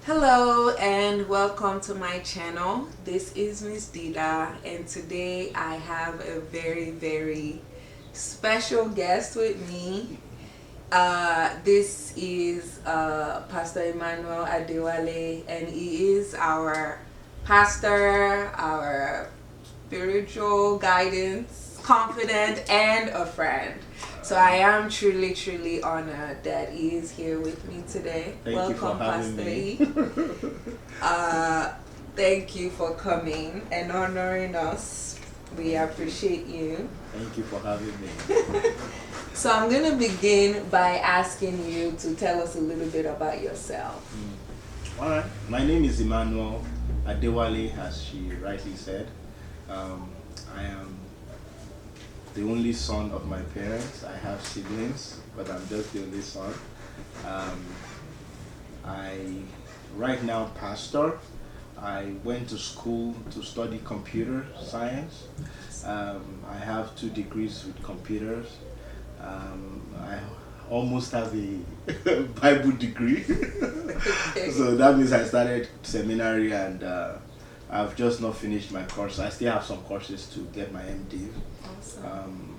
Hello and welcome to my channel. This is Miss Dida, and today I have a very special guest with me. This is Pastor Emmanuel Adewale, and he is our pastor, our spiritual guidance, confidant, and a friend. So I am truly honored that he is here with me today. Thank you for Welcome, having Pastor me. E. Thank you for coming and honoring us. We appreciate you. Thank you for having me. So I'm going to begin by asking you to tell us a little bit about yourself. All right. My name is Emmanuel Adewale, as she rightly said. I am the only son of my parents. I have siblings, but I'm just the only son. I right now pastor. I went to school to study computer science. I have 2 degrees with computers. I almost have a Bible degree. So that means I started seminary and I've just not finished my course. I still have some courses to get my MDiv. Awesome.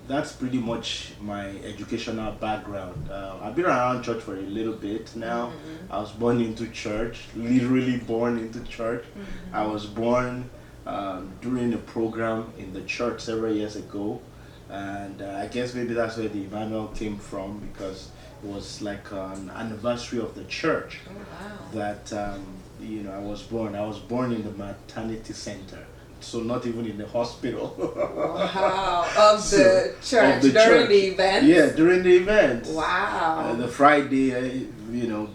That's pretty much my educational background. I've been around church for a little bit now. I was born into church, literally born into church. I was born during a program in the church several years ago, and I guess maybe that's where the Emmanuel came from, because it was like an anniversary of the church that I was born. I was born in the maternity center, so not even in the hospital. Wow. Of the church Of the during church. the event? Yeah, during the event. Wow. The Friday,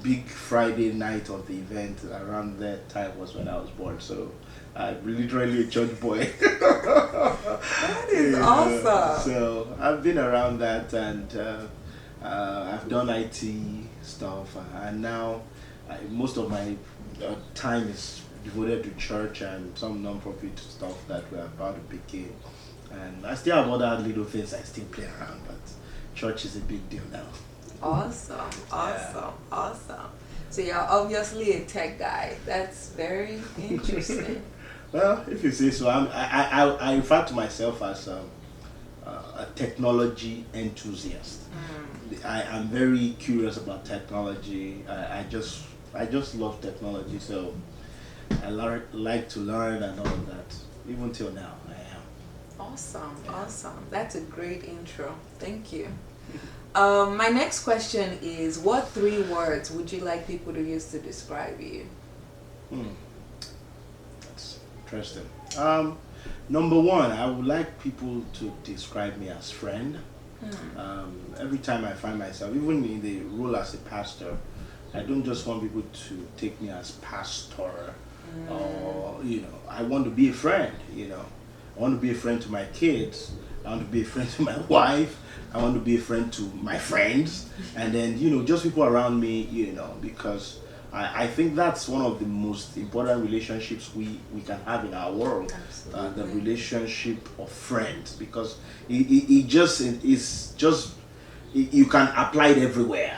big Friday night of the event, around that time was when I was born. So I'm literally a church boy. That is awesome. So I've been around that, and I've done IT stuff, and now most of my time is devoted to church and some non-profit stuff that we're about to begin. And I still have other little things I still play around, but church is a big deal now. Awesome. So you're obviously a tech guy. That's very interesting. Well, if you say so, I refer to myself as a technology enthusiast. I am very curious about technology. I just love technology, so I like to learn and all of that. Even till now, I am. Awesome. That's a great intro. Thank you. My next question is, what 3 words would you like people to use to describe you? That's interesting. Number 1, I would like people to describe me as friend. Every time I find myself, even in the role as a pastor, I don't just want people to take me as pastor, or I want to be a friend. I want to be a friend to my kids. I want to be a friend to my wife. I want to be a friend to my friends, and then just people around me. Because I think that's one of the most important relationships we can have in our world. The relationship of friends, because you can apply it everywhere.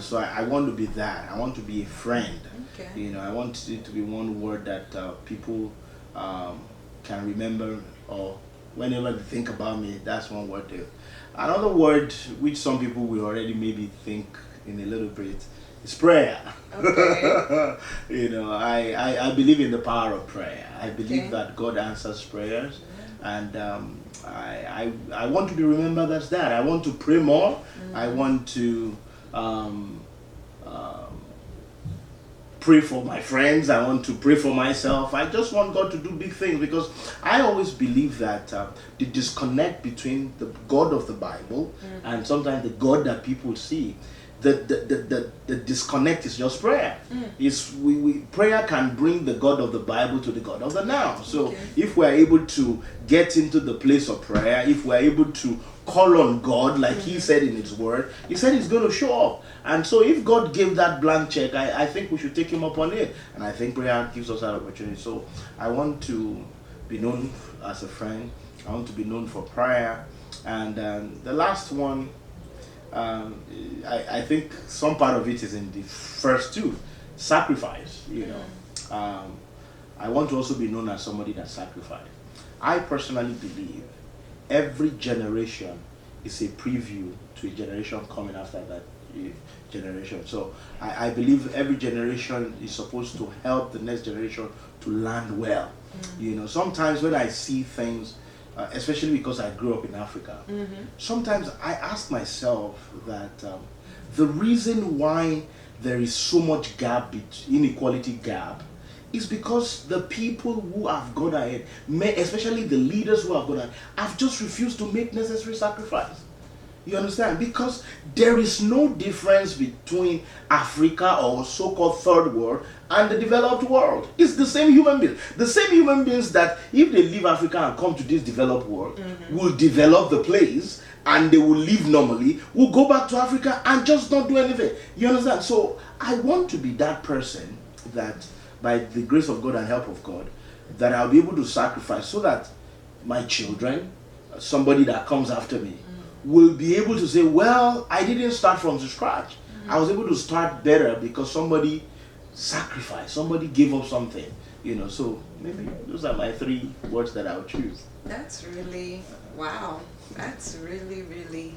So I want to be that. I want to be a friend. Okay. I want it to be one word that people can remember, or whenever they think about me, that's one word. Another word which some people will already maybe think in a little bit is prayer. Okay. I believe in the power of prayer. I believe Okay. that God answers prayers, and I want to be remembered as that. I want to pray more. I want to pray for my friends. I want to pray for myself. I just want God to do big things, because I always believe that the disconnect between the God of the Bible and sometimes the God that people see, the disconnect is just prayer. Prayer can bring the God of the Bible to the God of the now. So if we're able to get into the place of prayer, if we're able to call on God like He said in His word, He said He's going to show up. And so if God gave that blank check, I think we should take Him up on it. And I think prayer gives us that opportunity. So I want to be known as a friend. I want to be known for prayer. And the last one, um, I think some part of it is in the first two, sacrifice. I want to also be known as somebody that sacrificed. I personally believe every generation is a preview to a generation coming after that generation. So I believe every generation is supposed to help the next generation to land well. Sometimes when I see things, especially because I grew up in Africa, sometimes I ask myself that the reason why there is so much gap, inequality gap, is because the people who have gone ahead, especially the leaders who have gone ahead, have just refused to make necessary sacrifice. You understand? Because there is no difference between Africa or so-called third world and the developed world. It's the same human beings. The same human beings that if they leave Africa and come to this developed world, will develop the place and they will live normally, will go back to Africa and just not do anything. You understand? So I want to be that person that, by the grace of God and help of God, that I'll be able to sacrifice so that my children, somebody that comes after me, will be able to say, well, I didn't start from scratch. I was able to start better because somebody sacrificed, somebody gave up something. So maybe those are my 3 words that I would choose. That's really, wow. That's really, really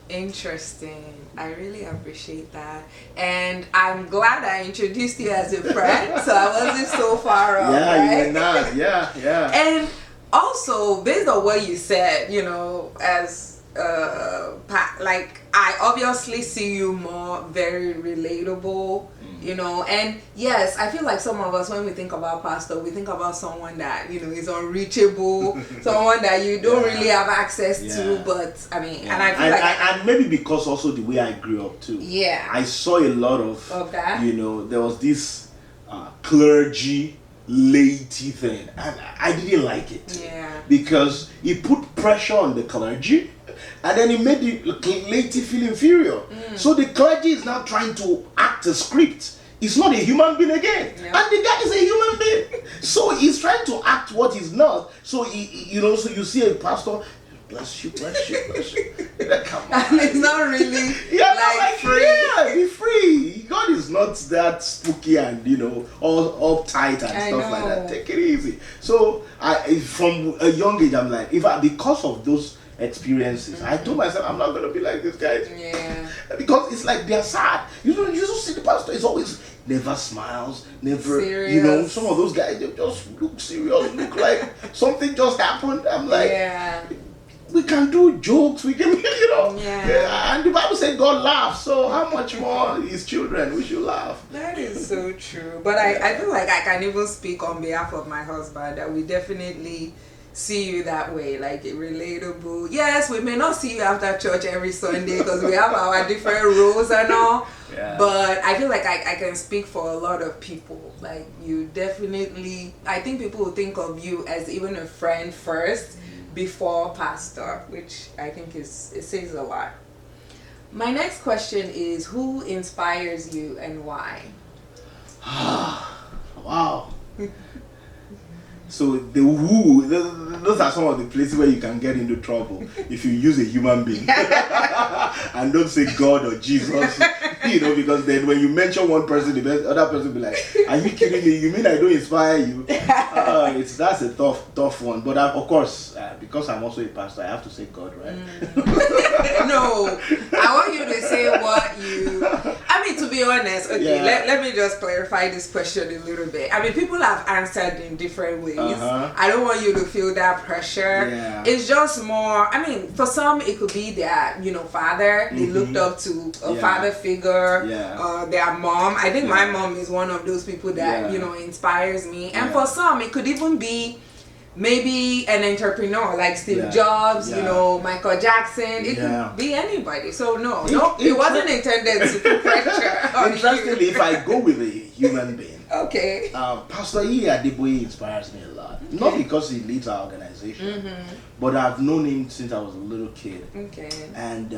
interesting. I really appreciate that. And I'm glad I introduced you as a friend, so I wasn't so far off. Yeah, right? you were not. Yeah. And also, based on what you said, as like, I obviously see you more very relatable, and yes, I feel like some of us, when we think about pastor, we think about someone that is unreachable, someone that you don't really have access to. But I mean, and I feel and maybe because also the way I grew up too. Yeah, I saw a lot of that. There was this clergy laity thing, and I didn't like it. Yeah, because it put pressure on the clergy. And then it made the laity feel inferior. So the clergy is now trying to act a script. He's not a human being again. And the guy is a human being. So he's trying to act what he's not. So so you see a pastor, bless you. Come on. And it's not really free. Yeah, be free. God is not that spooky and all uptight and stuff like that. Take it easy. So from a young age, I'm like, because of those experiences, I told myself I'm not gonna be like this guy. Yeah. Because it's like they're sad. You just see the pastor is always never smiles, never serious. Some of those guys, they just look serious, look like something just happened. I'm like, we can do jokes, we can and the Bible said God laughs, so how much more his children we should laugh. That is so true. But I feel like I can even speak on behalf of my husband that we definitely see you that way, like relatable. Yes, we may not see you after church every Sunday because we have our different roles and all. But I feel like I can speak for a lot of people. Like, you definitely, I think people will think of you as even a friend first before pastor, which I think it says a lot. My next question is, who inspires you and why? Wow. So those are some of the places where you can get into trouble if you use a human being and don't say God or Jesus, because then when you mention one person, the other person will be like, "Are you kidding me? You mean I don't inspire you?" That's a tough one. But of course, because I'm also a pastor, I have to say God, right? No, I want you to say what you. I mean, to be honest, let me just clarify this question a little bit. I mean, people have answered in different ways. I don't want you to feel that pressure. It's just more, I mean, for some it could be their father. They looked up to a father figure, their mom. I think my mom is one of those people that inspires me. And for some it could even be maybe an entrepreneur like Steve Jobs, Michael Jackson. It could be anybody. So no, it wasn't intended to put pressure on Interestingly, you. if I go with a human being, okay, Pastor Adewale inspires me a lot. Not because he leads our organization, but I've known him since I was a little kid. Okay, and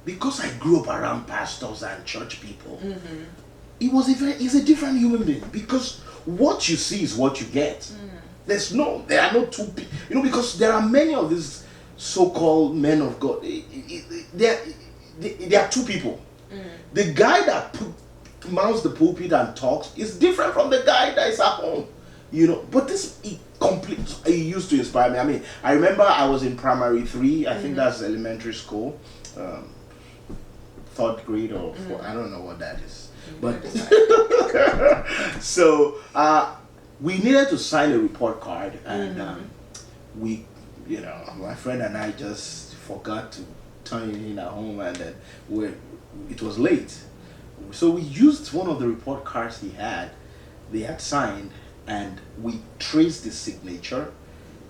because I grew up around pastors and church people, he's a different human being. Because what you see is what you get. There are no two people, because there are many of these so-called men of God. there are two people. The guy that mounts the pulpit and talks is different from the guy that is at home. But this it used to inspire me. I mean, I remember I was in primary 3. I think that's elementary school, 3rd grade or 4th. I don't know what that is. But so we needed to sign a report card, and we, my friend and I just forgot to turn it in at home, and then it was late. So we used one of the report cards they had signed, and we traced the signature,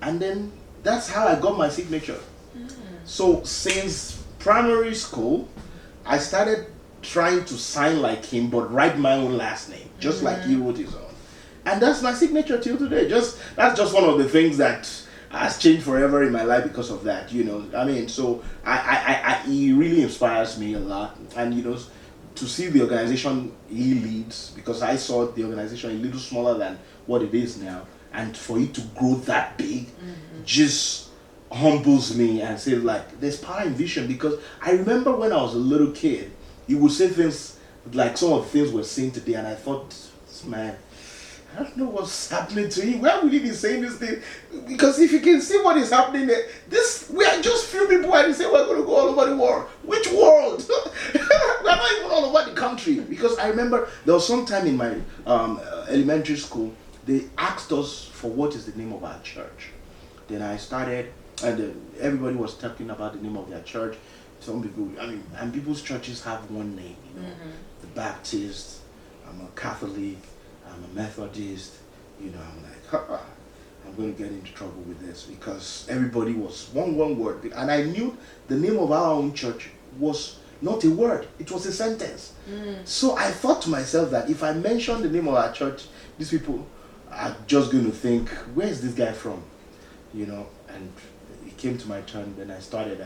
and then that's how I got my signature. So since primary school, I started trying to sign like him, but write my own last name, just like he wrote his own. And that's my signature till today. That's just one of the things that has changed forever in my life because of that. I mean, so he really inspires me a lot. And to see the organization he leads, because I saw the organization a little smaller than what it is now, and for it to grow that big just humbles me and says, like, there's power in vision. Because I remember when I was a little kid, he would say things like some of the things we're saying today, and I thought, this man, I don't know what's happening to him. Why would he be saying this thing? Because if you can see what is happening there, we are just few people, and he say we're going to go all over the world. Which world? We're not even all over the country. Because I remember there was some time in my elementary school, they asked us for what is the name of our church. Then I started, and everybody was talking about the name of their church. Some people, and people's churches have one name, the Baptist, I'm a Catholic, I'm a Methodist, I'm like, I'm going to get into trouble with this, because everybody was one word. And I knew the name of our own church was not a word, it was a sentence. So I thought to myself that if I mention the name of our church, these people are just going to think, where is this guy from? And it came to my turn, then I started,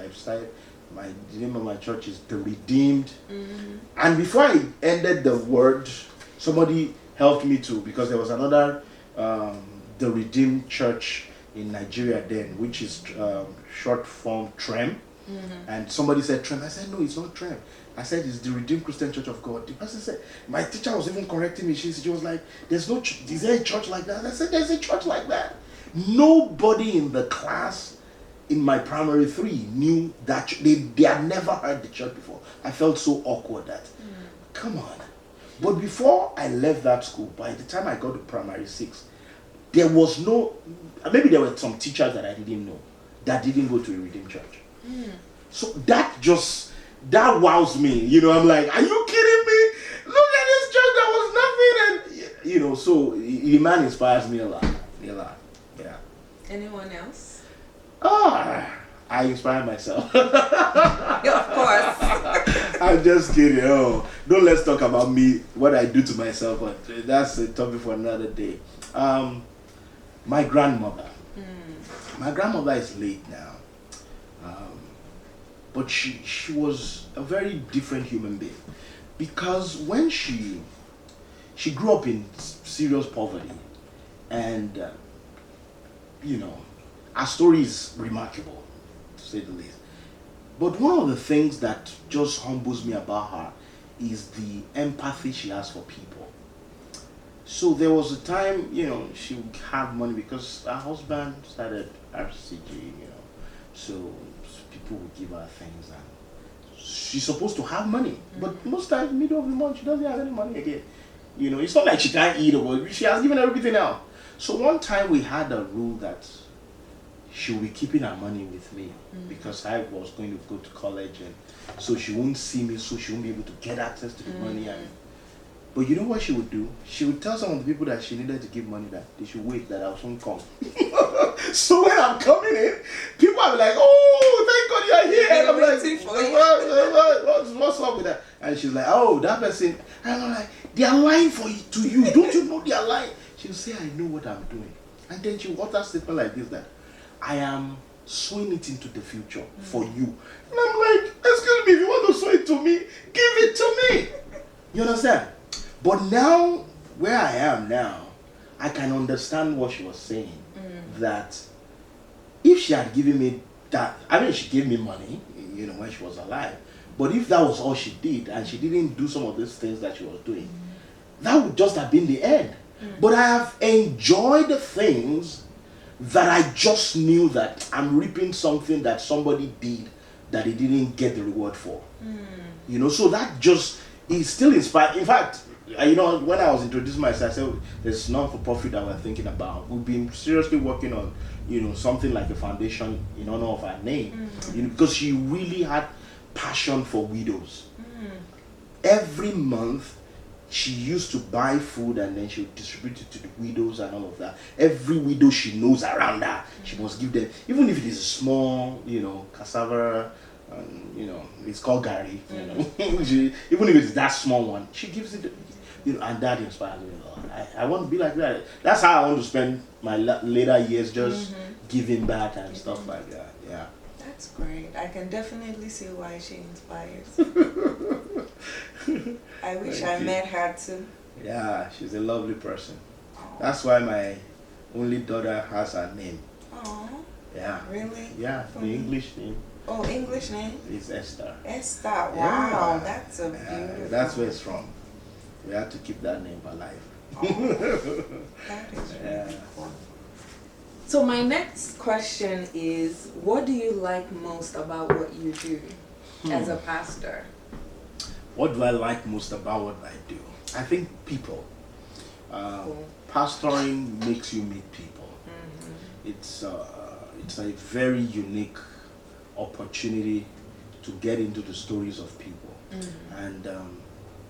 the name of my church is The Redeemed. And before I ended the word, somebody helped me too, because there was another The Redeemed Church in Nigeria then, which is short form TREM. And somebody said TREM. I said, no, it's not TREM. I said, it's the Redeemed Christian Church of God. The person said, my teacher was even correcting me. She was like, is there a church like that? I said, there's a church like that. Nobody in the class in my primary 3 knew that. They had never heard the church before. I felt so awkward that, come on. But before I left that school, by the time I got to primary 6, there was maybe there were some teachers that I didn't know that didn't go to a Redeemed church. So that wows me. I'm like, are you kidding me? Look at this church, there was nothing. And, so the man inspires me a lot. Yeah. Anyone else? I inspire myself. Of course. I'm just kidding. Don't let's talk about me, what I do to myself. But that's a topic for another day. My grandmother. My grandmother is late now. But she was a very different human being. Because when she grew up in serious poverty, and, her story is remarkable, to say the least. But one of the things that just humbles me about her is the empathy she has for people. So there was a time, she would have money because her husband started RCCG, so people would give her things, and she's supposed to have money. But most times, middle of the month, she doesn't have any money again. It's not like she can't eat, or she has given everything out. So one time we had a rule that she will be keeping her money with me, because I was going to go to college, and so she won't see me, so she won't be able to get access to the money. But you know what she would do? She would tell some of the people that she needed to give money that they should wait, that I was going to come. So when I'm coming in, people are like, oh, thank God you're here. And I'm like, what's up with that? And she's like, oh, that person. And I'm like, they are lying to you. Don't you know they are lying? She'll say, I know what I'm doing. And then she'll utter a statement like this, that I am sowing it into the future for you. And I'm like, excuse me, if you want to sow it to me, give it to me. You understand? But now, where I am now, I can understand what she was saying. That if she had given me that, she gave me money, when she was alive. But if that was all she did, and she didn't do some of these things that she was doing, that would just have been the end. But I have enjoyed the things that I just knew that I'm reaping something that somebody did that he didn't get the reward for. You know, so that just is still inspired. In fact, you know, when I was introducing myself, I said there's non-for-profit that we're thinking about. We've been seriously working on, you know, something like a foundation in honor of her name, you know, because she really had passion for widows. Every month she used to buy food and then she would distribute it to the widows and all of that. Every widow she knows around her, she must give them, even if it is a small, you know, cassava, you know, it's called gari, you know, even if it's that small one, she gives it, you know, and that inspires me. I want to be like that. That's how I want to spend my later years, just giving back and stuff like that. Yeah. That's great. I can definitely see why she inspires. I wish I met her too. Yeah, she's a lovely person. That's why my only daughter has her name. Oh. Yeah. Really? Yeah, the English name. Oh, English name? Is Esther. Esther. Wow, Yeah. that's a beautiful. That's where it's from. We have to keep that name alive. Oh, that is really cool. So my next question is, what do you like most about what you do as a pastor? What do I like most about what I do? I think people. Cool. Pastoring makes you meet people. It's a very unique opportunity to get into the stories of people, and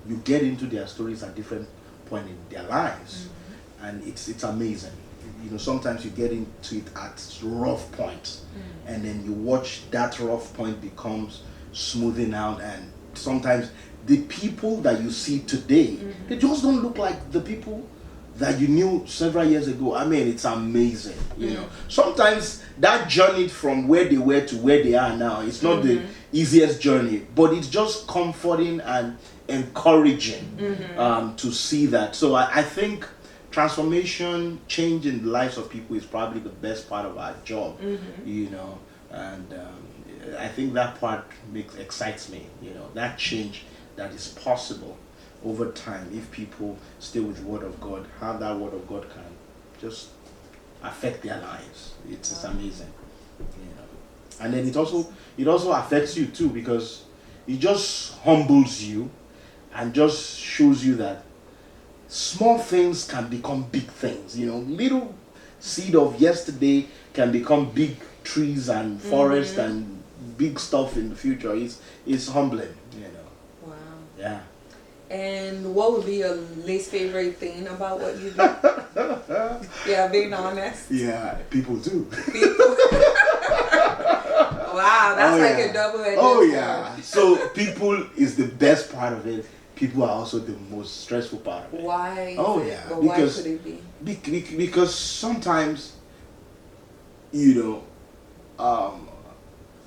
you get into their stories at different point in their lives, and it's amazing. You know, sometimes you get into it at rough points, and then you watch that rough point becomes smoothing out, and sometimes the people that you see today, they just don't look like the people that you knew several years ago. I mean, it's amazing, you know. Sometimes that journey from where they were to where they are now, it's not the easiest journey, but it's just comforting and encouraging to see that. So I think transformation, change in the lives of people is probably the best part of our job, you know, and I think that part excites me, you know, that change that is possible over time if people stay with the Word of God, how that Word of God can just affect their lives. It's amazing, you know. And then it also affects you too, because it just humbles you and just shows you that small things can become big things. You know, little seed of yesterday can become big trees and forests and big stuff in the future. It's humbling, you know. Wow. Yeah. And what would be your least favorite thing about what you do? Yeah, being honest. Yeah, people do. People. Wow, that's like a double-edged Oh sword. yeah. So people is the best part of it. People are also the most stressful part of it. Why? Oh yeah. But Because why could it be? because sometimes, you know,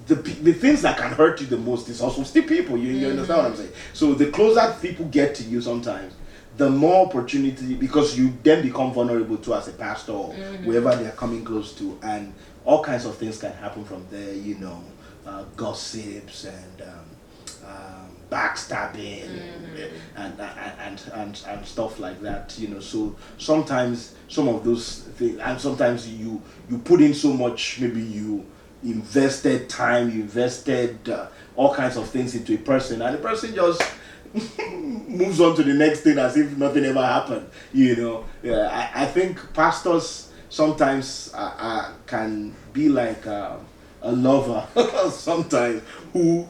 the things that can hurt you the most is also still people. You understand what I'm saying? So the closer people get to you sometimes, the more opportunity, because you then become vulnerable to as a pastor or whoever they're coming close to, and all kinds of things can happen from there, you know, gossips and backstabbing and stuff like that, you know. So sometimes some of those things, and sometimes you put in so much, maybe you invested time, you invested all kinds of things into a person, and the person just moves on to the next thing as if nothing ever happened, you know. Yeah, I think pastors sometimes can be like a lover sometimes, who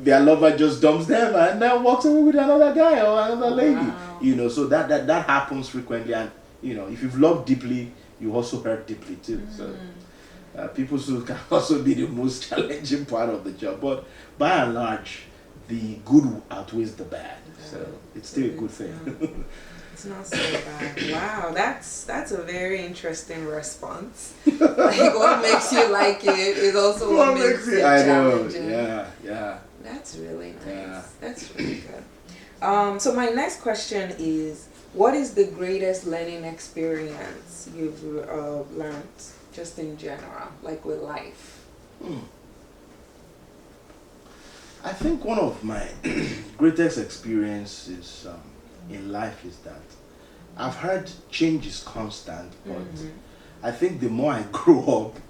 their lover just dumps them and then walks away with another guy or another lady, you know. So that happens frequently, and you know, if you've loved deeply, you also hurt deeply too. So people can also be the most challenging part of the job, but by and large, the good outweighs the bad, so it's still a good thing. It's not so bad. Wow, that's a very interesting response. Like, what makes you like it is also what makes it challenging. Yeah. That's really nice. Yeah. That's really good. So my next question is, what is the greatest learning experience you've learned, just in general, like with life? I think one of my greatest experiences in life is that I've heard change is constant, but I think the more I grow up,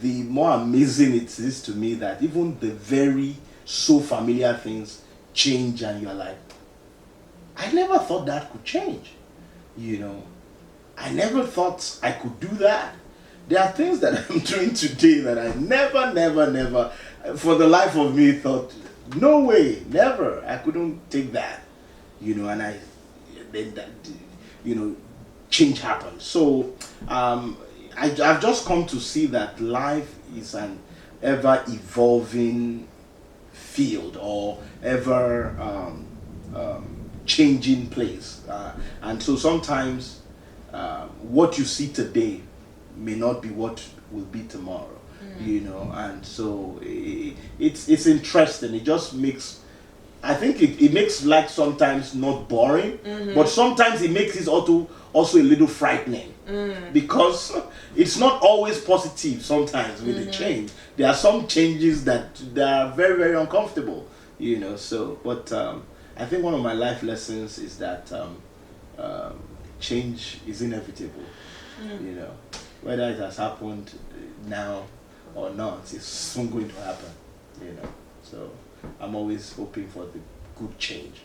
the more amazing it is to me that even the very so familiar things change, and you're like, I never thought that could change. You know, I never thought I could do that. There are things that I'm doing today that I never, for the life of me, thought, no way, never. I couldn't take that. You know, and then that, you know, change happens. So, I've just come to see that life is an ever evolving field, or ever changing place. And so sometimes what you see today may not be what will be tomorrow. You know, and so it's interesting. It just makes, I think it makes life sometimes not boring, but sometimes it makes it also a little frightening, because it's not always positive. Sometimes with the change, there are some changes that are very, very uncomfortable, you know. So, but I think one of my life lessons is that change is inevitable, you know, whether it has happened now or not, it's soon going to happen, you know. So I'm always hoping for the good change.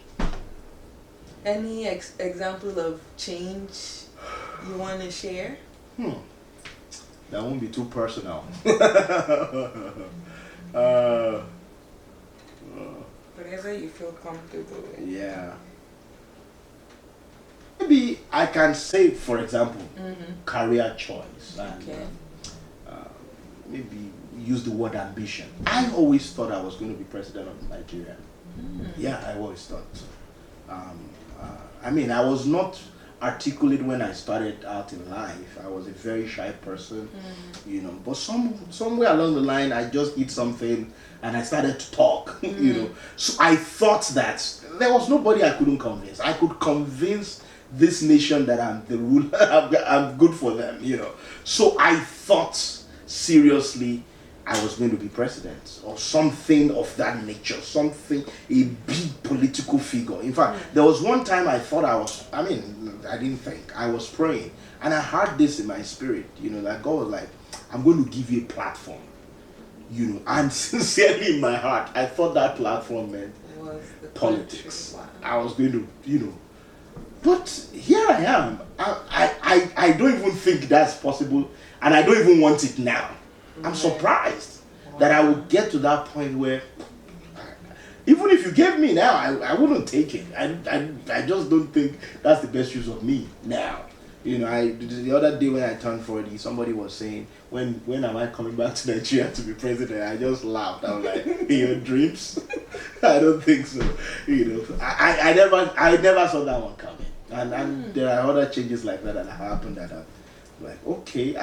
Any example of change you want to share? That won't be too personal. Whatever you feel comfortable with. Yeah. Maybe I can say, for example, career choice. And, Okay. Maybe use the word ambition. I always thought I was going to be president of Nigeria. Yeah, I always thought so. I mean, I was not articulate when I started out in life. I was a very shy person, you know. But somewhere along the line, I just did something and I started to talk, you know. So I thought that there was nobody I couldn't convince. I could convince this nation that I'm the ruler. I'm good for them, you know. So I thought seriously I was going to be president or something of that nature, something, a big political figure. In fact, there was one time I thought I didn't think, I was praying, and I heard this in my spirit, you know, that God was like, I'm going to give you a platform, you know, and sincerely in my heart, I thought that platform meant politics. Wow. I was going to, you know, but here I am. I don't even think that's possible, and I don't even want it now. I'm surprised that I would get to that point where, even if you gave me now, I wouldn't take it. I just don't think that's the best use of me now. You know, the other day when I turned 40, somebody was saying, when am I coming back to Nigeria to be president? I just laughed. I was like, in your dreams? I don't think so. You know, I never saw that one coming. And there are other changes like that happened that are like, okay,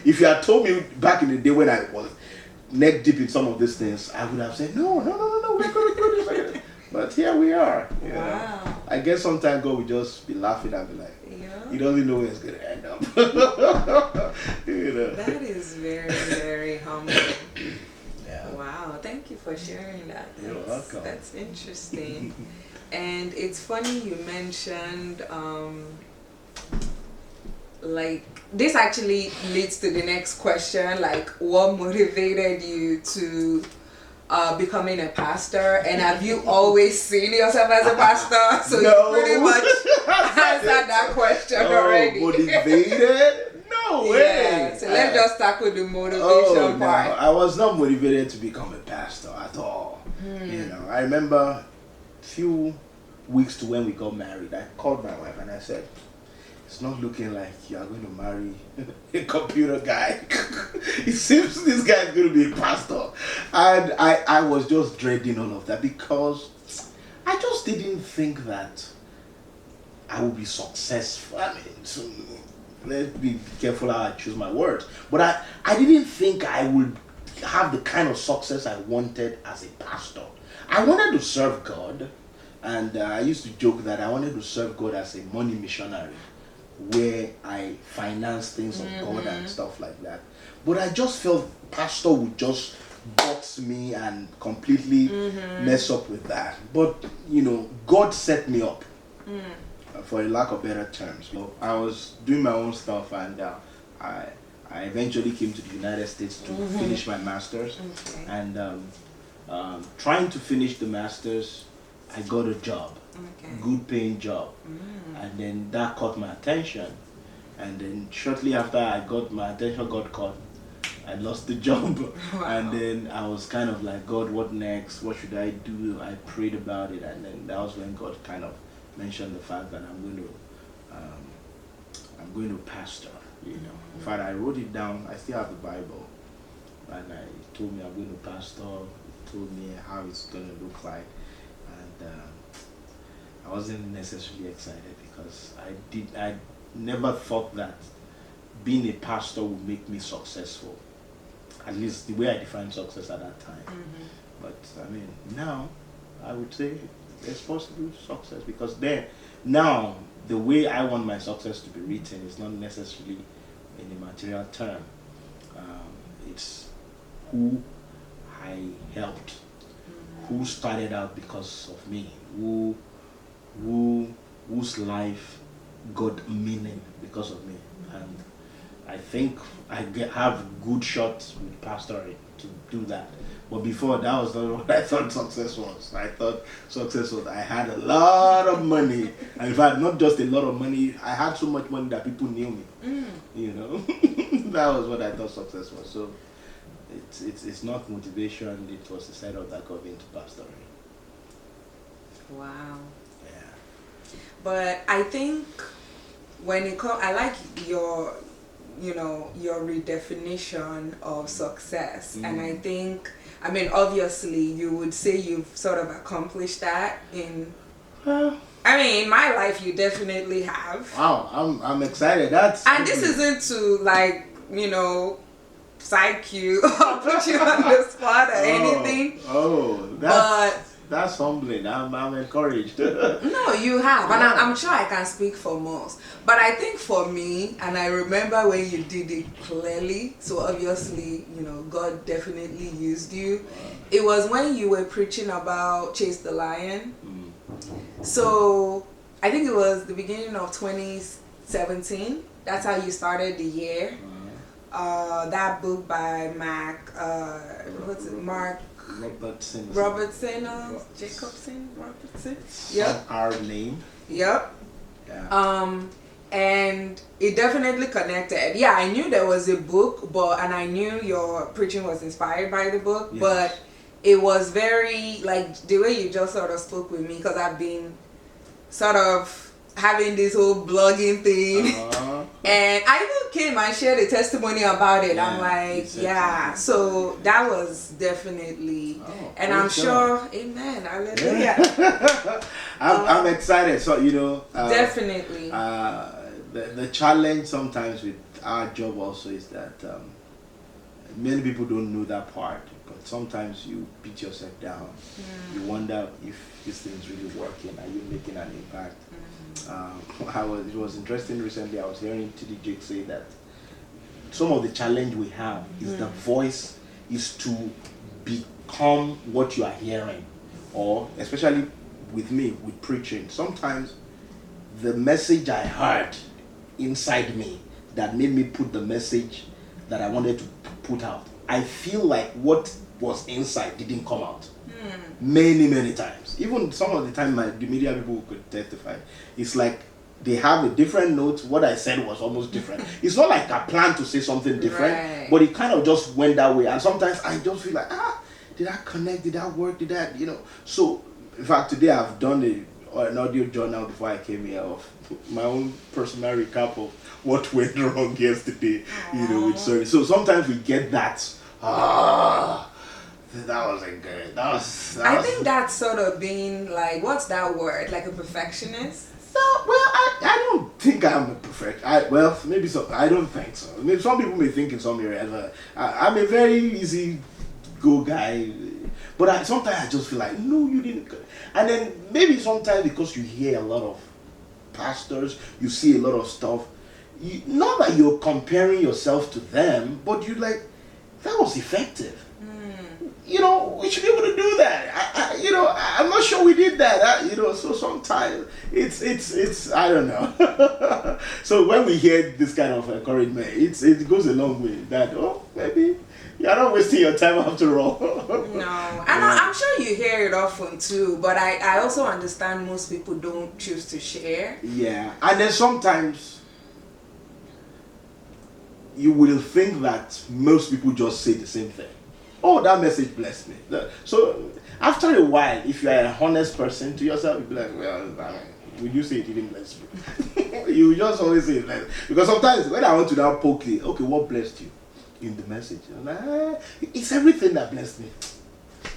if you had told me back in the day when I was neck deep in some of these things, I would have said, no, we're going to do this. But here we are. You know? I guess sometimes God will just be laughing and be like, he doesn't know where it's going to end up. You know? That is very, very humbling. Yeah. Wow, thank you for sharing that. You're welcome. That's interesting. And it's funny you mentioned, like, this actually leads to the next question, like, what motivated you to becoming a pastor, and have you always seen yourself as a pastor? So No. you pretty much answered that question already. Motivated? No way. Yeah, so let's just tackle the motivation part. No, I was not motivated to become a pastor at all. You know, I remember a few weeks to when we got married, I called my wife and I said, it's not looking like you are going to marry a computer guy. It seems this guy is going to be a pastor. And I was just dreading all of that because I just didn't think that I would be successful. I mean, so let's be careful how I choose my words. But I didn't think I would have the kind of success I wanted as a pastor. I wanted to serve God. And I used to joke that I wanted to serve God as a money missionary, where I finance things of God and stuff like that. But I just felt pastor would just box me and completely mess up with that. But God set me up, for a lack of better terms. So I was doing my own stuff, and I eventually came to the United States to finish my master's. Okay. And trying to finish the master's, I got a job, good paying job, and then that caught my attention. And then shortly after my attention got caught, I lost the job. Wow. And then I was kind of like, God, what next? What should I do? I prayed about it, and then that was when God kind of mentioned the fact that I'm going to pastor. In fact, I wrote it down. I still have the Bible, and I told me I'm going to pastor. He told me how it's going to look like, and I wasn't necessarily excited because I never thought that being a pastor would make me successful. At least the way I defined success at that time. But I mean, now I would say there's possible success, because now the way I want my success to be written is not necessarily in a material term. It's who I helped, who started out because of me, whose life got meaning because of me. And I think I have good shots with pastoring to do that. But before, that was not what I thought success was. I thought success was I had a lot of money. And in fact, not just a lot of money, I had so much money that people knew me. That was what I thought success was. So it's not motivation, it was the setup that got me into pastoring. Wow. Yeah. But I think when it comes, I like your redefinition of success. And I think, I mean, obviously you would say you've sort of accomplished that in in my life you definitely have. Wow, I'm excited. And this isn't to psych you or put you on the spot or anything. That's humbling. I'm encouraged. No, you have, and I'm sure I can speak for most. But I think for me, and I remember when you did it clearly, so obviously, God definitely used you. It was when you were preaching about Chase the Lion. So I think it was the beginning of 2017. That's how you started the year. That book by Mark Robertson. Yep. Our name. Yep. Yeah. And it definitely connected. Yeah, I knew there was a book, and I knew your preaching was inspired by the book, Yes. but it was very, like, the way you just sort of spoke with me, because I've been sort of having this whole blogging thing. And I even came and shared a testimony about it. Yeah, I'm like, so that was definitely, and I'm sure, amen, hallelujah. I'm excited. So, definitely. The challenge sometimes with our job also is that many people don't know that part, but sometimes you beat yourself down. You wonder if this thing is really working. Are you making an impact? It was interesting recently. I was hearing T.D. Jakes say that some of the challenge we have is the voice is to become what you are hearing, or especially with me with preaching. Sometimes the message I heard inside me that made me put the message that I wanted to put out, I feel like what was inside didn't come out. Many times. Even some of the time the media people could testify. It's like they have a different note. What I said was almost different. It's not like I planned to say something different, but it kind of just went that way. And sometimes I just feel like, did I connect? Did that work? Did that, So, in fact, today I've done an audio journal before I came here of my own personal recap of what went wrong yesterday, with service. So sometimes we get that, that wasn't good. I think that's sort of being like, what's that word? Like a perfectionist? No, well, I don't think I'm a perfect. Maybe so. I don't think so. I mean, some people may think in some areas, but I'm a very easy go guy. But sometimes I just feel like, no, you didn't. And then maybe sometimes because you hear a lot of pastors, you see a lot of stuff. Not that you're comparing yourself to them, but you like, that was effective. we should be able to do that. I'm not sure we did that. So sometimes it's I don't know. So when we hear this kind of encouragement, it goes a long way. That maybe you're not wasting your time after all. No, and I'm sure you hear it often too. But I also understand most people don't choose to share. Yeah, and then sometimes you will think that most people just say the same thing. Oh, that message blessed me. So after a while, if you are a honest person to yourself, you'll be like, well, would you say it didn't bless me? You just always say it blessed. Because sometimes when I want to now poke it, okay, what blessed you in the message? I'm like, it's everything that blessed me.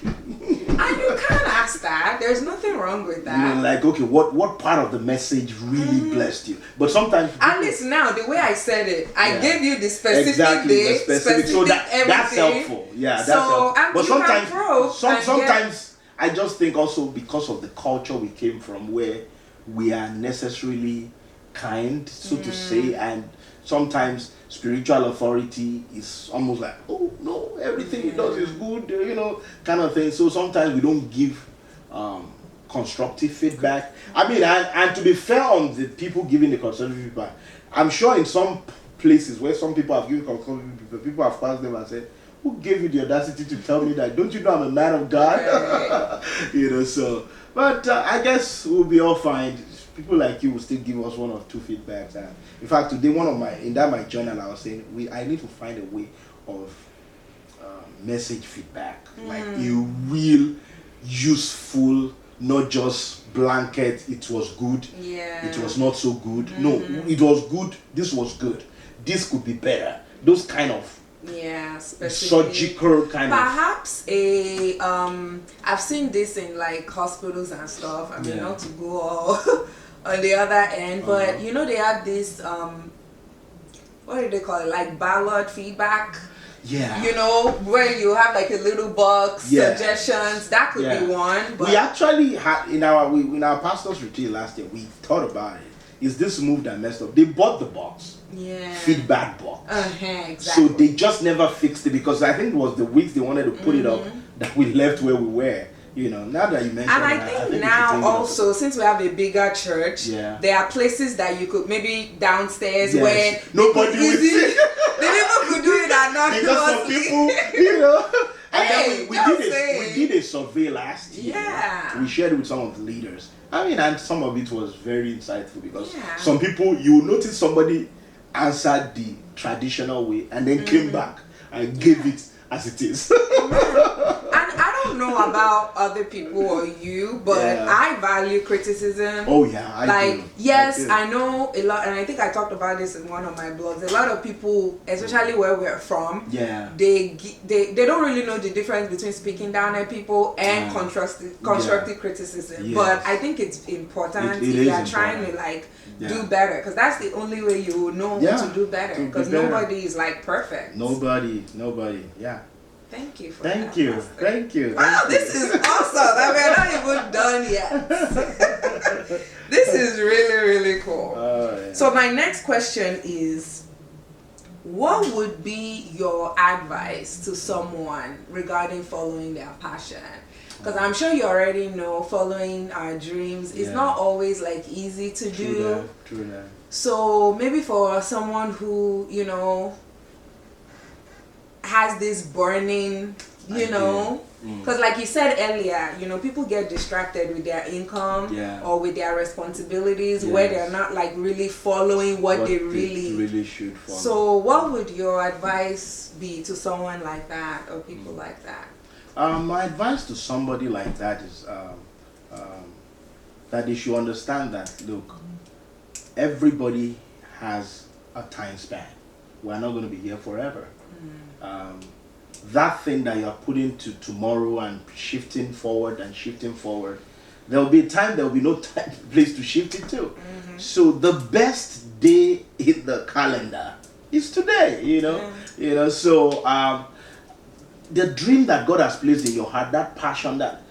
And you can ask that. There's nothing wrong with that. Like, okay, what part of the message really blessed you? But sometimes at least now, the way I said it, I gave you the specific exactly, day, the specific. So everything. that's helpful. Yeah, that's helpful. But sometimes I just think also because of the culture we came from, where we are necessarily kind, so to say, and sometimes spiritual authority is almost like, oh no, everything he does is good, kind of thing. So sometimes we don't give constructive feedback. I mean, and to be fair on the people giving the constructive feedback, I'm sure in some places where some people have given constructive feedback, people have passed them and said, who gave you the audacity to tell me that? Don't you know I'm a man of God? Right. So, but I guess we'll be all fine. People like you will still give us one or two feedbacks. And in fact, today my journal, I was saying I need to find a way of message feedback, like a real useful, not just blanket. It was good. Yeah. It was not so good. No, it was good. This was good. This could be better. Those kind of surgical kind perhaps I've seen this in like hospitals and stuff. I mean, not to go all on the other end, but they have this what do they call it, like ballot feedback, where you have like a little box, suggestions. That could be one. But we actually had in our pastor's retreat last year, we thought about it. Is this move that messed up? They bought the box, feedback box, exactly. So they just never fixed it, because I think it was the weeks they wanted to put it up that we left where we were. Now that you mentioned, and I think now also, since we have a bigger church, there are places that you could maybe downstairs where nobody would see. The people could do it anonymously. Because some people, and then we did a survey last year. Yeah. We shared it with some of the leaders. I mean, and some of it was very insightful, because some people, you notice somebody answered the traditional way and then came back and gave it as it is. And I don't know about other people or you, but I value criticism. Oh yeah, I do. Yes, I know a lot, and I think I talked about this in one of my blogs. A lot of people, especially where we're from, they don't really know the difference between speaking down at people and constructive criticism. Yes. But I think it's important if you're trying to do better, because that's the only way you will know to do better, because nobody is like perfect. Nobody. Yeah. Thank you for Thank you. Wow, this is awesome. I mean, we're not even done yet. This is really, really cool. So my next question is, what would be your advice to someone regarding following their passion? Because I'm sure you already know following our dreams is not always easy to do. True that. So maybe for someone who, has this burning, because like you said earlier, people get distracted with their income or with their responsibilities, where they're not really following what they really should follow. So what would your advice be to someone like that, or people like that? My advice to somebody like that is that they should understand that, look, everybody has a time span. We're not going to be here forever. That thing that you're putting to tomorrow and shifting forward, there will be a time, there will be no place to shift it to. So the best day in the calendar is today, So the dream that God has placed in your heart, that passion, that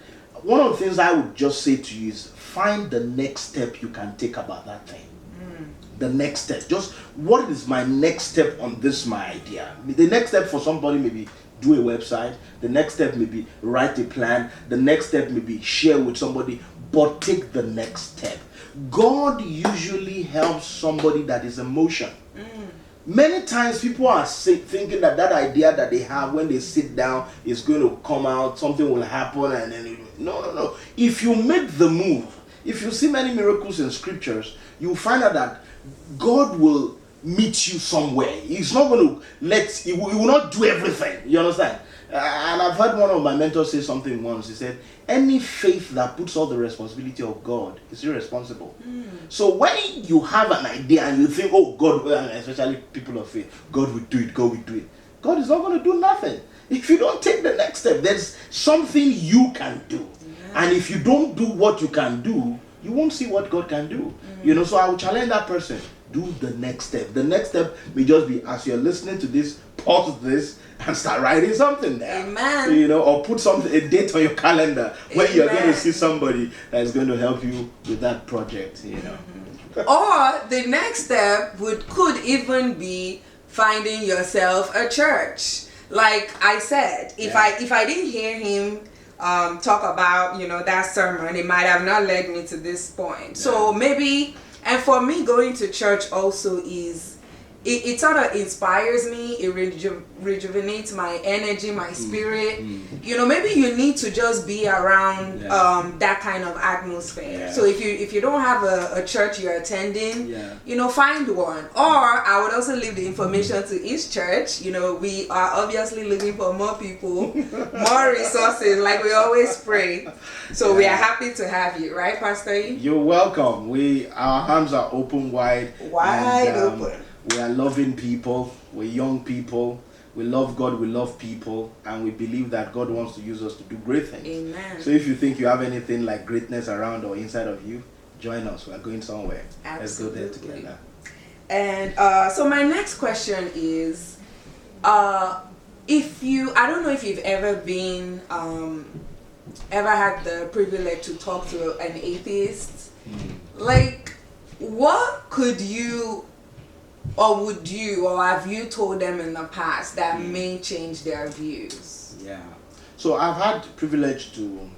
one of the things I would just say to you is find the next step you can take about that thing. the next step. Just what is my next step on this my idea? The next step for somebody may be do a website. The next step may be write a plan. The next step may be share with somebody. But take the next step. God usually helps somebody that is in motion. Many times people are thinking that idea that they have when they sit down is going to come out, something will happen, and then no. If you make the move, if you see many miracles in scriptures, you find out that God will meet you somewhere. He's not going to he will not do everything. You understand? And I've heard one of my mentors say something once. He said, any faith that puts all the responsibility of God is irresponsible. So when you have an idea and you think, oh, God, especially people of faith, God will do it, God will do it. God is not going to do nothing. If you don't take the next step, there's something you can do. And if you don't do what you can do, you won't see what God can do. So I will challenge that person. Do the next step. The next step may just be, as you're listening to this, pause this and start writing something there. Amen. Or put a date on your calendar when you're going to see somebody that is going to help you with that project. Or the next step could even be finding yourself a church. Like I said, if I didn't hear him talk about that sermon, it might have not led me to this point. So maybe. And for me, going to church also it sort of inspires me. It rejuvenates my energy, my spirit. Maybe you need to just be around that kind of atmosphere. So if you don't have a church you're attending, find one. Or I would also leave the information to each church. We are obviously looking for more people, more resources, like we always pray. So we are happy to have you, right, Pastor E? You're welcome. Our hands are open wide. Open. We are loving people. We're young people. We love God. We love people. And we believe that God wants to use us to do great things. Amen. So if you think you have anything like greatness around or inside of you, join us. We're going somewhere. Absolutely. Let's go there together. And so my next question is, I don't know if you've ever been, ever had the privilege to talk to an atheist. Like, what could you or would you or have you told them in the past that may change their views? So I've had privilege to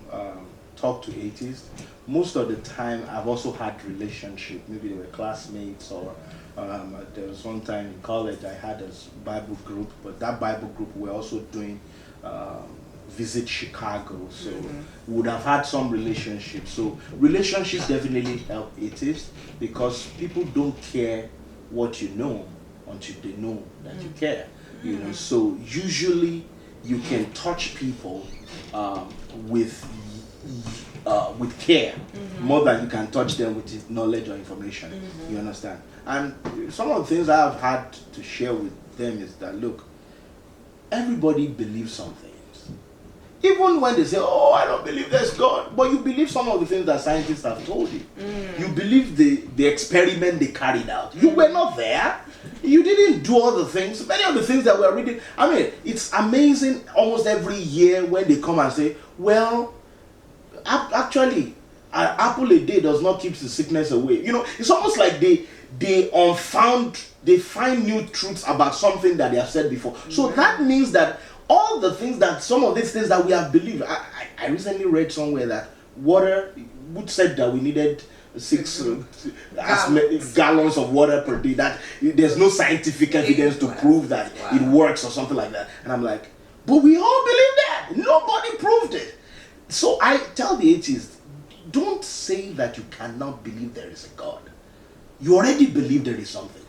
talk to atheists. Most of the time I've also had relationship. Maybe they were classmates, or there was one time in college I had a Bible group, but that Bible group were also doing Visit Chicago, so we would have had some relationship. So relationships definitely help atheists, because people don't care what you know until they know that you care. So usually you can touch people with care more than you can touch them with knowledge or information. You understand? And some of the things I've had to share with them is that, look, everybody believes something. Even when they say, oh, I don't believe there's God, but you believe some of the things that scientists have told you. You believe the experiment they carried out. You were not there. You didn't do all the things. Many of the things that we're reading, it's amazing almost every year when they come and say, well, actually, an apple a day does not keep the sickness away. It's almost like they find new truths about something that they have said before. So that means that all the things that some of these things that we have believed. I recently read somewhere that water, would said that we needed 6 gallons of water per day. That there's no scientific evidence to prove that it works or something like that. And I'm like, but we all believe that. Nobody proved it. So I tell the atheists, don't say that you cannot believe there is a God. You already believe there is something.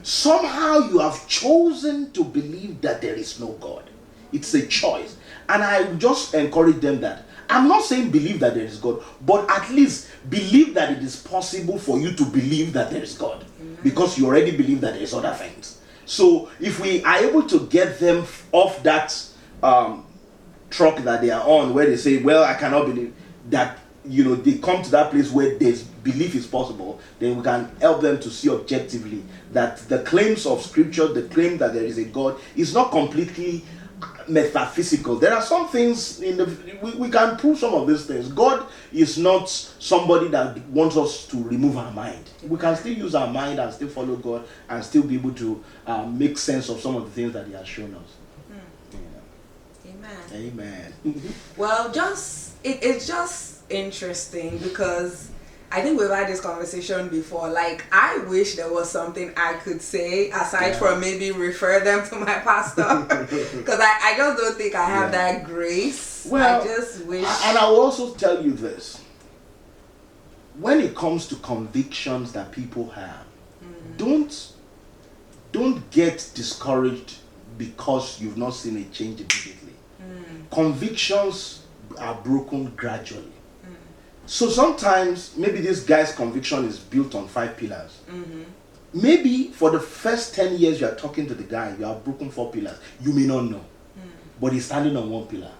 Somehow you have chosen to believe that there is no God. It's a choice. And I just encourage them that I'm not saying believe that there is God, but at least believe that it is possible for you to believe that there is God. Because you already believe that there is other things. So if we are able to get them off that truck that they are on, where they say, well, I cannot believe that, they come to that place where there's belief is possible, then we can help them to see objectively that the claims of scripture, the claim that there is a God, is not completely metaphysical. There are some things in the we can prove some of these things. God is not somebody that wants us to remove our mind. We can still use our mind and still follow God and still be able to make sense of some of the things that He has shown us. Amen. Amen. Well, it's just interesting because I think we've had this conversation before. Like, I wish there was something I could say aside from maybe refer them to my pastor, because I just don't think I have that grace. Well, I just wish. And I will also tell you this: when it comes to convictions that people have, don't get discouraged because you've not seen a change immediately. Convictions are broken gradually. So sometimes maybe this guy's conviction is built on 5 pillars. Maybe for the first 10 years you are talking to the guy, you have broken 4 pillars. You may not know, but he's standing on 1 pillar.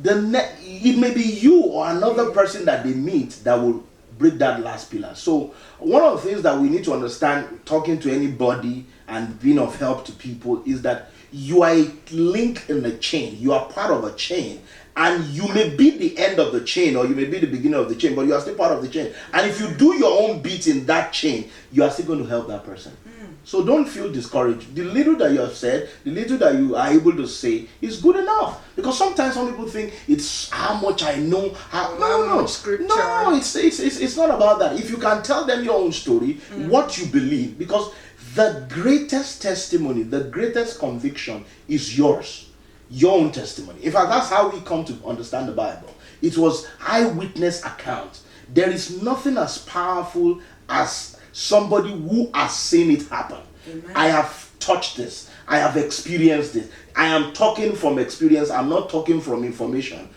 It may be you or another person that they meet that will break that last pillar. So one of the things that we need to understand talking to anybody and being of help to people is that you are a link in the chain. You are part of a chain, and you may be the end of the chain or you may be the beginning of the chain, but you are still part of the chain. And if you do your own bit in that chain, you are still going to help that person. So don't feel discouraged. The little that you have said, the little that you are able to say is good enough. Because sometimes some people think it's how much I know. No, it's not about that. If you can tell them your own story, what you believe, because the greatest testimony, the greatest conviction is yours. Your own testimony. In fact, that's how we come to understand the Bible. It was eyewitness account. There is nothing as powerful as somebody who has seen it happen. Amen. I have touched this. I have experienced it. I am talking from experience. I'm not talking from information.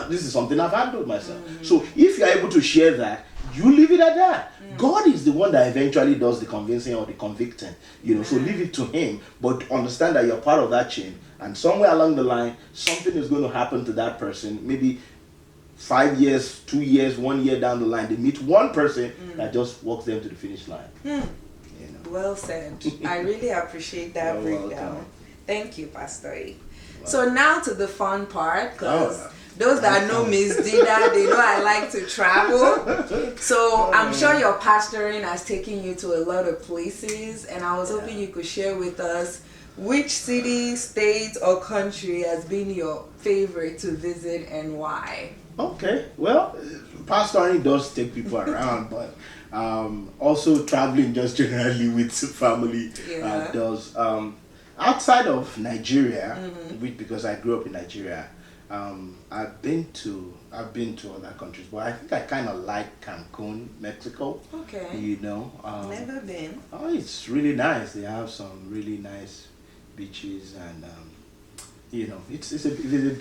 This is something I've handled myself. So if you're able to share that, you leave it at that. God is the one that eventually does the convincing or the convicting. So leave it to Him. But understand that you're part of that chain. And somewhere along the line, something is going to happen to that person. Maybe 5 years, 2 years, 1 year down the line, they meet one person that just walks them to the finish line. Well said. I really appreciate that You're breakdown. welcome. Thank you, Pastor E. So now to the fun part, because Oh, those that know Miss Dida, they know I like to travel. So I'm sure your pastoring has taken you to a lot of places, and I was hoping you could share with us which city, state, or country has been your favorite to visit and why. Okay, well, pastoring does take people around, but also traveling just generally with family does. Outside of Nigeria, because I grew up in Nigeria, I've been to other countries, but I think I kind of like Cancun, Mexico. Okay. Never been. Oh, it's really nice. They have some really nice beaches, and it's a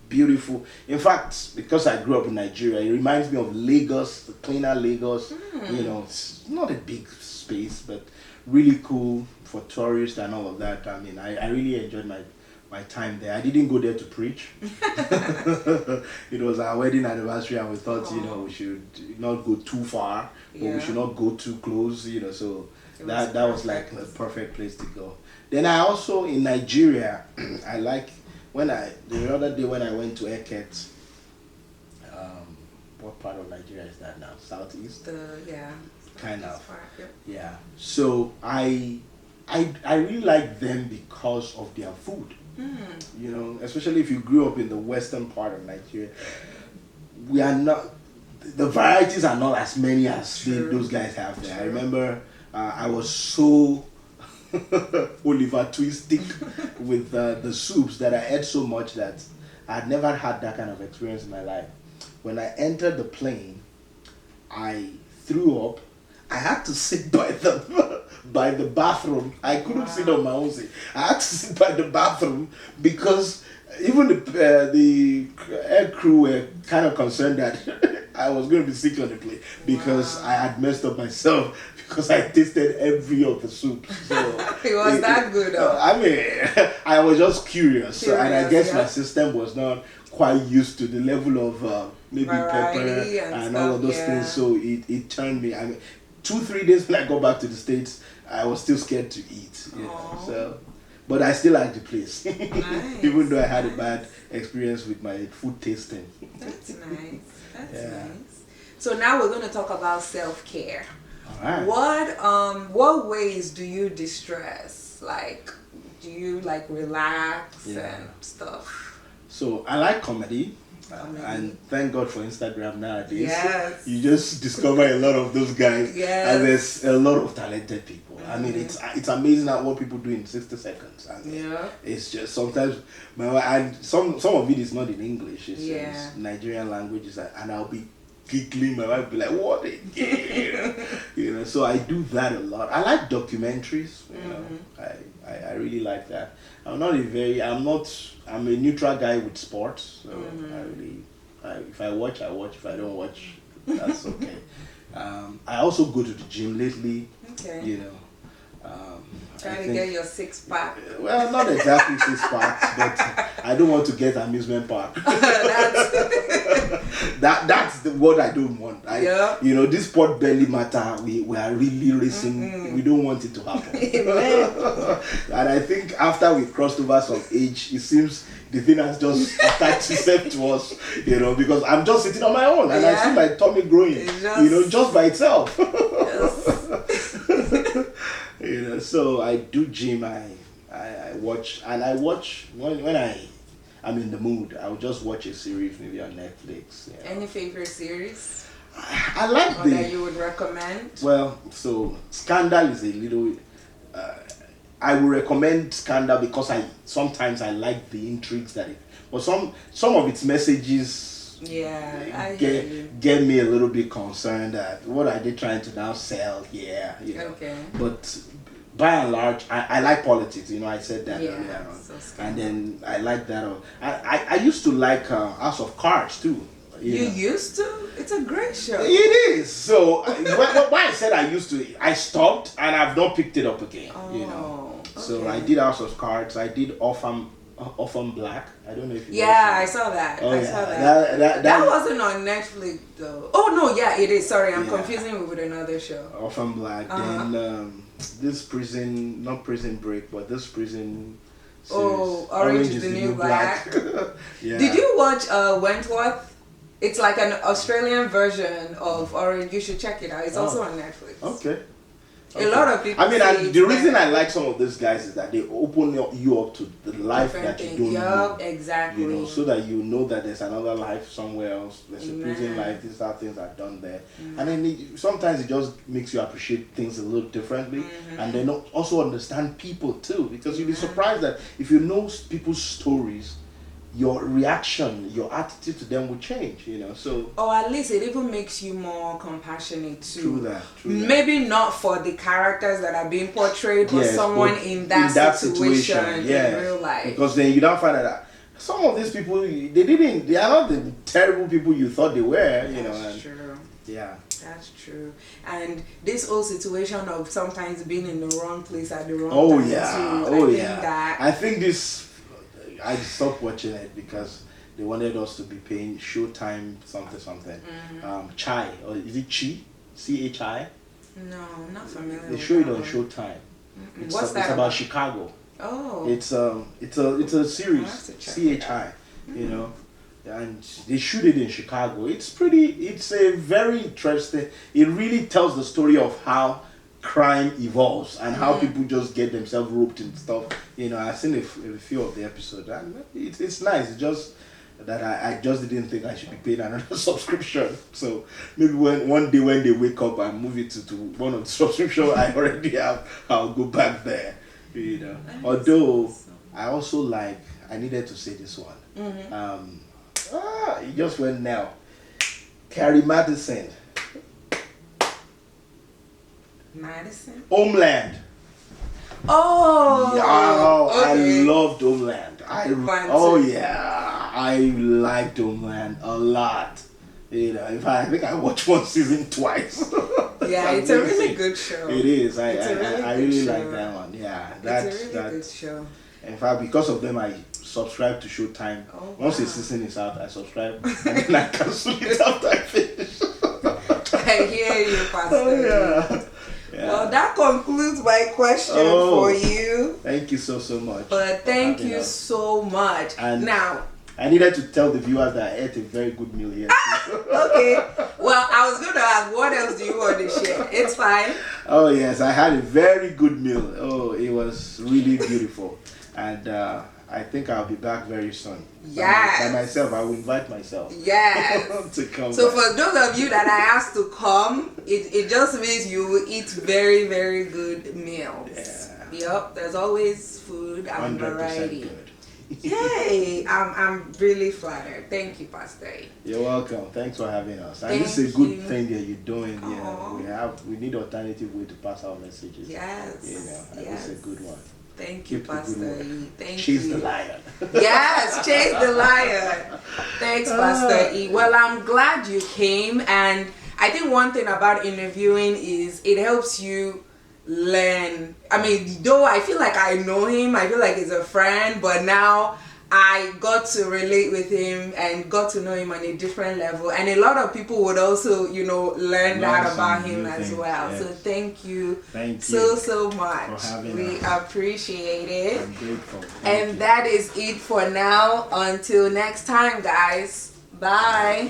beautiful. In fact, because I grew up in Nigeria, it reminds me of Lagos, the cleaner Lagos. It's not a big space, but really cool for tourists and all of that. I mean, I really enjoyed my time there. I didn't go there to preach. It was our wedding anniversary, and we thought, we should not go too far, but we should not go too close, so that was like a perfect place to go. Then I also, in Nigeria, I like, the other day when I went to Eket, what part of Nigeria is that now? Southeast? Kind of. Yeah. So I really like them because of their food. Especially if you grew up in the western part of Nigeria, the varieties are not as many as those guys have there. I remember I was so Oliver Twisted with the soups that I ate so much that I had never had that kind of experience in my life. When I entered the plane, I threw up. I had to sit by the bathroom. I couldn't sit on my own seat. I had to sit by the bathroom because even the air crew were kind of concerned that I was going to be sick on the plane because I had messed up myself because I tasted every of the soups. So it was that good. I mean, I was just curious, and I guess my system was not quite used to the level of maybe variety pepper and all of those things. So it turned me. I mean, 2-3 days when I got back to the States, I was still scared to eat. So, but I still like the place. Nice. Even though I had a bad experience with my food tasting. That's nice. That's Yeah. nice. So now we're going to talk about self-care. All right. What ways do you distress? Like, do you like relax and stuff? So I like comedy. And thank God for Instagram nowadays. Yes. You just discover a lot of those guys. Yes. And there's a lot of talented people. I mean, it's amazing at what people do in 60 seconds. And Yeah. it's just sometimes, and some of it is not in English. It's Yeah. Nigerian languages. And I'll be giggling. My wife will be like, what again? You know, so I do that a lot. I like documentaries. You know, I really like that. I'm a neutral guy with sports, so if I watch, I watch. If I don't watch, that's okay. I also go to the gym lately. Okay. You know, Trying to get your 6-pack. well, not exactly 6 packs, but I don't want to get amusement park. That's what I don't want. You know, this pot belly matter. We are really racing. We don't want it to happen. And I think after we crossed over some age, it seems the thing has just attached itself to us. You know, because I'm just sitting on my own and I see my tummy growing. Just by itself. You know, so I do gym. I watch, and I watch when I'm in the mood. I'll just watch a series maybe on Netflix. You know. Any favorite series? I like that you would recommend? Well, so Scandal is a little. I would recommend Scandal because sometimes I like the intrigues that but some of its messages. Yeah, get me a little bit concerned that what are they trying to now sell here? You know? Okay. But by and large, I like politics. You know, I said that earlier on. So and then I like that. I used to like House of Cards too. You used to? It's a great show. It is. So why I said I used to, I stopped and I've not picked it up again. You know. Okay. So I did House of Cards. I did Orphan Black. I don't know if you I saw that. I saw that. That wasn't on Netflix though. Oh no, yeah, it is. Sorry, I'm confusing it with another show. Orphan Black. Then this prison, not Prison Break, but this prison series. Oh, Orange is the New Black. Yeah. Did you watch Wentworth? It's like an Australian version of Orange. You should check it out. It's also on Netflix. Okay. A lot of people. I mean, the reason I like some of these guys is that they open you up to the life that you don't know. Exactly. You know, so that you know that there's another life somewhere else. There's a prison life. These are things are done there, and then sometimes it just makes you appreciate things a little differently, and then also understand people too. Because you'll be surprised that if you know people's stories, your reaction, your attitude to them will change, you know. So or at least it even makes you more compassionate too. True that. Maybe not for the characters that are being portrayed, but someone in that situation in real life. Because then you don't find that some of these people they are not the terrible people you thought they were, you know. That's true. Yeah. That's true. And this whole situation of sometimes being in the wrong place at the wrong time too. I think I stopped watching it because they wanted us to be paying Showtime something. Chai, or is it Chi? CHI? No, I'm not familiar. They show it on Showtime. What's that? It's about Chicago. Oh. It's a series. CHI. You know, and they shoot it in Chicago. It's a very interesting. It really tells the story of how crime evolves and how people just get themselves roped and stuff. You know, I've seen a few of the episodes and it's nice. It's just that I just didn't think I should be paying another subscription. So maybe one day when they wake up and move it to one of the subscriptions I already have, I'll go back there. You know, although I also I needed to say this one. It just went now. Carrie Madison. Homeland. Oh, okay. I loved Homeland. I liked Homeland a lot. You know, in fact, I think I watched one season twice. Yeah, it's a really good show. It is. I really like that one. Yeah, it's a really good show. In fact, because of them, I subscribe to Showtime. Once the season is out, I subscribe and then I cancel it after I finish. I hear you, Pastor. Oh, yeah. Yeah. Well, that concludes my question for you. Thank you so much. But thank you so much. And now, I needed to tell the viewers that I ate a very good meal here. Okay. Well, I was going to ask, what else do you want to share? It's fine. Oh yes, I had a very good meal. Oh, it was really beautiful, and I think I'll be back very soon. Yes. By myself, I will invite myself. Yes. To come. So back. for those of you that I asked to come, it just means you will eat very, very good meals. Yeah. Yep. There's always food and 100% variety. good. Yay! I'm really flattered. Thank you, Pastor E. You're welcome. Thanks for having us. And Thank this is a good you. thing that you're doing. Aww. We need alternative way to pass our messages. Yes. And this is a good one. Thank you, Pastor E. Thank Chase you. the lion. Yes, chase the lion. Thanks, Pastor E. Well, I'm glad you came, and I think one thing about interviewing is it helps you learn. I mean, though I feel like I know him, I feel like he's a friend, but now I got to relate with him and got to know him on a different level, and a lot of people would also, learn that about him as well. Yes. So thank you so much. For having we us. Appreciate it. I'm grateful. And that is it for now. Until next time, guys. Bye.